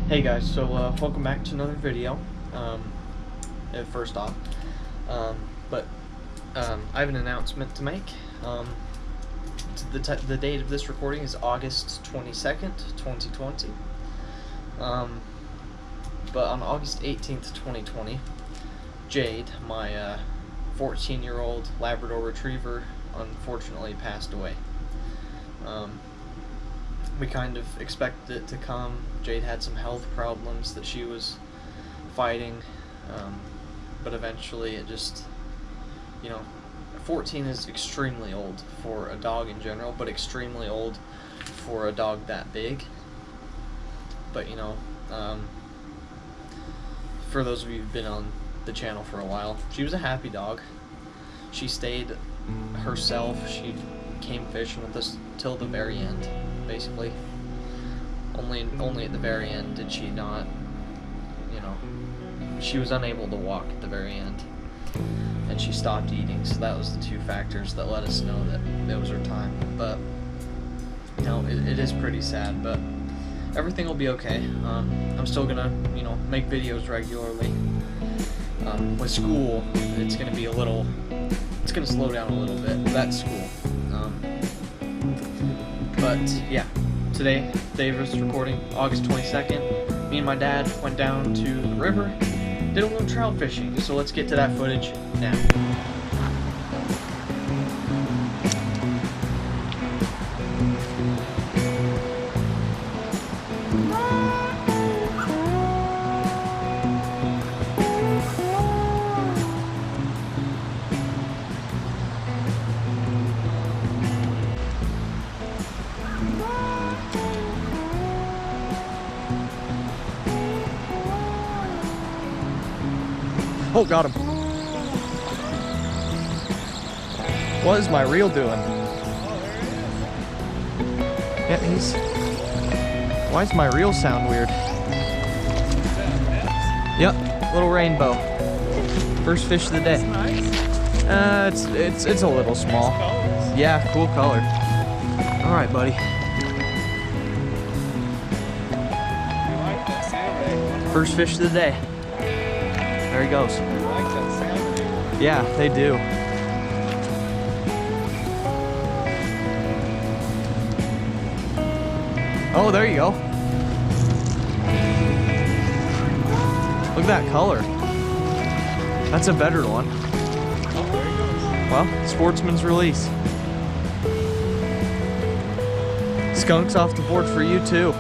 Hey guys, so welcome back to another video. First off, but I have an announcement to make. The date of this recording is August 22nd, 2020. But on August 18th, 2020, Jade, my 14-year-old Labrador Retriever, unfortunately passed away. We kind of expected it to come. Jade had some health problems that she was fighting, but eventually it just, 14 is extremely old for a dog in general, but extremely old for a dog that big. But for those of you who've been on the channel for a while, she was a happy dog. She stayed herself. She came fishing with us till the very end, basically. Only at the very end did she not, she was unable to walk at the very end, and she stopped eating. So that was the two factors that let us know that it was her time. But it is pretty sad, but everything will be okay. I'm still gonna make videos regularly. With school, it's gonna be it's gonna slow down a little bit. That's school. But yeah, today, day of this recording, August 22nd, me and my dad went down to the river, did a little trout fishing. So let's get to that footage now. Oh, got him. What is my reel doing? Yeah, why does my reel sound weird? Yep, little rainbow. First fish of the day. It's a little small. Yeah, cool color. All right, buddy. First fish of the day. There he goes. I like that salmon. Yeah, they do. Oh, there you go. Look at that color. That's a better one. Oh, there he goes. Well, sportsman's release. Skunks off the board for you too.